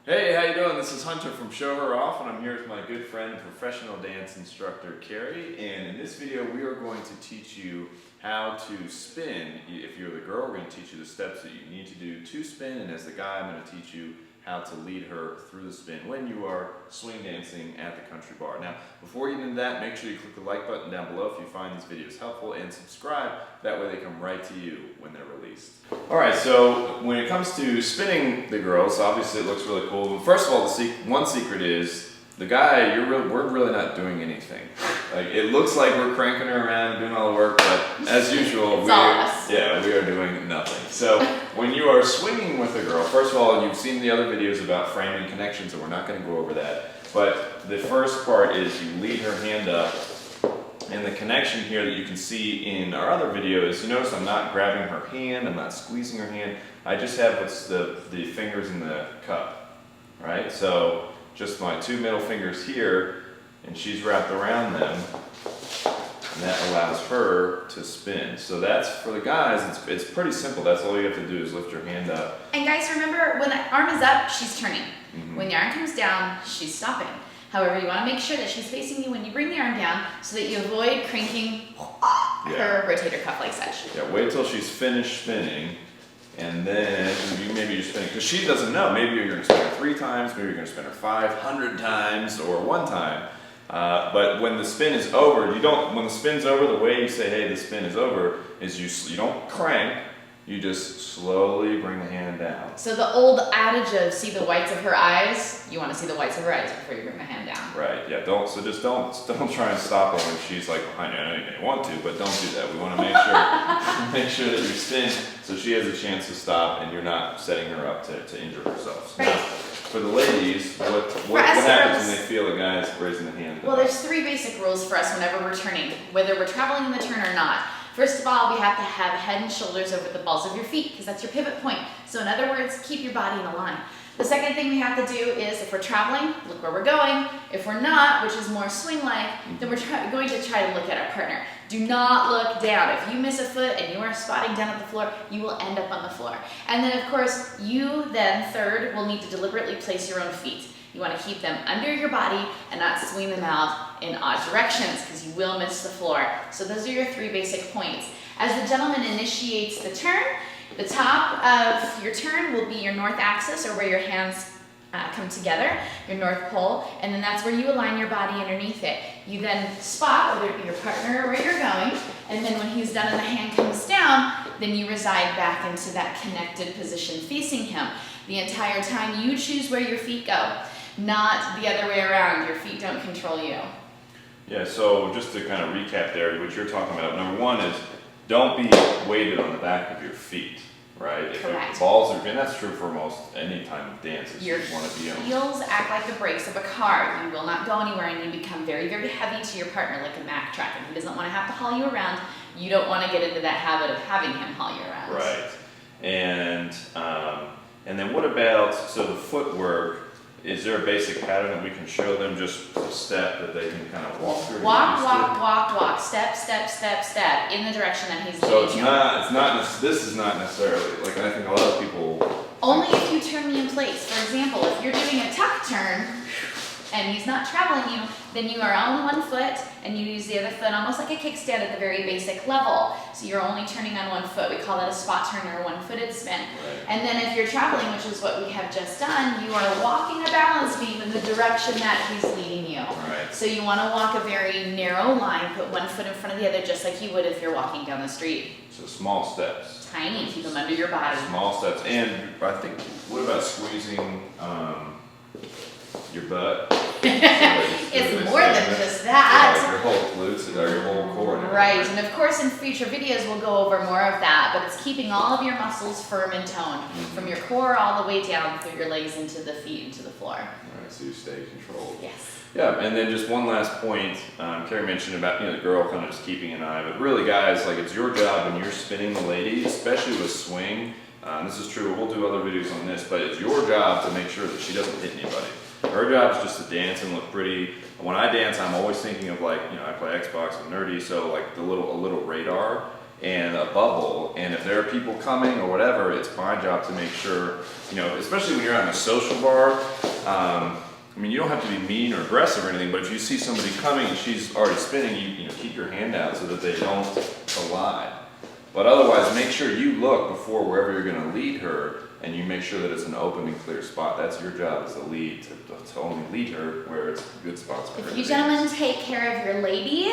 Hey, how you doing? This is Hunter from Show Her Off, and I'm here with my good friend, professional dance instructor, Keri. And in this video, we are going to teach you how to spin. If you're the girl, we're going to teach you the steps that you need to do to spin. And as the guy, I'm going to teach you how to lead her through the spin when you are swing dancing at the country bar. Now, before you get into that, make sure you click the like button down below if you find these videos helpful, and subscribe. That way they come right to you when they're released. Alright, so when it comes to spinning the girls, obviously it looks really cool. First of all, one secret is, the guy, we're really not doing anything. Like, it looks like we're cranking her around and doing all the work, but as usual, we are doing nothing. So when you are swinging with a girl, first of all, you've seen the other videos about framing connections, so we're not going to go over that. But the first part is you lead her hand up, and the connection here that you can see in our other video is, you notice I'm not grabbing her hand, I'm not squeezing her hand, I just have the fingers in the cup, right? So just my two middle fingers here, and she's wrapped around them, and that allows her to spin. So that's, for the guys, it's pretty simple. That's all you have to do is lift your hand up. And guys, remember, when the arm is up, she's turning. When the arm comes down, she's stopping. However, you want to make sure that she's facing you when you bring the arm down so that you avoid cranking her rotator cuff like such. Yeah, wait till she's finished spinning, and then maybe you're spinning, because she doesn't know. Maybe you're going to spin her 3 times, maybe you're going to spin her 500 times, or 1 time. But when the spin is over, when the spin's over, the way you say, hey, the spin is over, is you don't crank, you just slowly bring the hand down. So the old adage of see the whites of her eyes, you want to see the whites of her eyes before you bring the hand down. Right, yeah, just don't try and stop her when she's like behind you. I know you may want to, but don't do that. We want to make sure that you spin so she has a chance to stop and you're not setting her up to injure herself. Right. Now, for the ladies, what happens when they feel the guy is raising the hand? Well, there's 3 basic rules for us whenever we're turning, whether we're traveling in the turn or not. First of all, we have to have head and shoulders over the balls of your feet, because that's your pivot point. So in other words, keep your body in a line. The second thing we have to do is, if we're traveling, look where we're going. If we're not, which is more swing-like, then we're going to try to look at our partner. Do not look down. If you miss a foot and you are spotting down at the floor, you will end up on the floor. And then, of course, you then, third, will need to deliberately place your own feet. You want to keep them under your body and not swing them out in odd directions, because you will miss the floor. So those are your 3 basic points. As the gentleman initiates the turn, the top of your turn will be your north axis, or where your hands come together, your north pole, and then that's where you align your body underneath it. You then spot whether it be your partner or where you're going, and then when he's done and the hand comes down, then you reside back into that connected position facing him. The entire time you choose where your feet go, not the other way around. Your feet don't control you. Yeah, so just to kind of recap there, what you're talking about, number 1 is don't be weighted on the back of your feet, right? Correct. If the balls are, and that's true for most any time of dances, Your you want to be on. heels act like the brakes of a car. You will not go anywhere, and you become very, very heavy to your partner, like a Mack truck, and he doesn't want to have to haul you around. You don't want to get into that habit of having him haul you around. Right. And then what about, so the footwork, is there a basic pattern that we can show them, just a step that they can kind of walk through? Walk, step, step, step, step, in the direction that he's So leading you. this is not necessarily, like, I think a lot of people. Only if you turn me in place. For example, if you're doing a tuck turn, and he's not traveling you, then you are on 1 foot, and you use the other foot almost like a kickstand at the very basic level. So you're only turning on 1 foot. We call that a spot turn or a 1-footed spin. Right. And then if you're traveling, which is what we have just done, you are walking a balance beam in the direction that he's leading you. Right. So you want to walk a very narrow line, put 1 foot in front of the other, just like you would if you're walking down the street. So small steps. Tiny, keep them under your body. Small steps. And I think, what about squeezing your butt? It's more than just that. Yeah, like your whole glutes or your whole core. Right, and of course in future videos we'll go over more of that, but it's keeping all of your muscles firm and toned, from your core all the way down through your legs into the feet, into the floor. Alright, so you stay controlled. Yes. Yeah, and then just one last point, Keri mentioned about, the girl kind of just keeping an eye, but really guys, like, it's your job when you're spinning the lady, especially with swing, this is true, we'll do other videos on this, but it's your job to make sure that she doesn't hit anybody. Her job is just to dance and look pretty. When I dance, I'm always thinking of, like, I play Xbox, I'm nerdy, so like a little radar, and a bubble, and if there are people coming or whatever, it's my job to make sure, you know, especially when you're at a social bar, I mean, you don't have to be mean or aggressive or anything, but if you see somebody coming and she's already spinning, you know, keep your hand out so that they don't collide. But otherwise, make sure you look before wherever you're going to lead her, and you make sure that it's an open and clear spot. That's your job as a lead, to only lead her where it's good spots for her. If you gentlemen take care of your lady,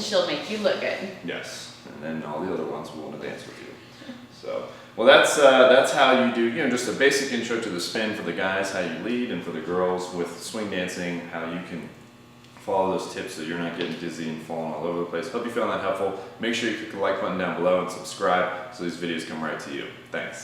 she'll make you look good. Yes, and then all the other ones will want to dance with you. So, well, that's how you do, you know, just a basic intro to the spin for the guys, how you lead, and for the girls with swing dancing, how you can follow those tips so you're not getting dizzy and falling all over the place. Hope you found that helpful. Make sure you click the like button down below and subscribe so these videos come right to you. Thanks.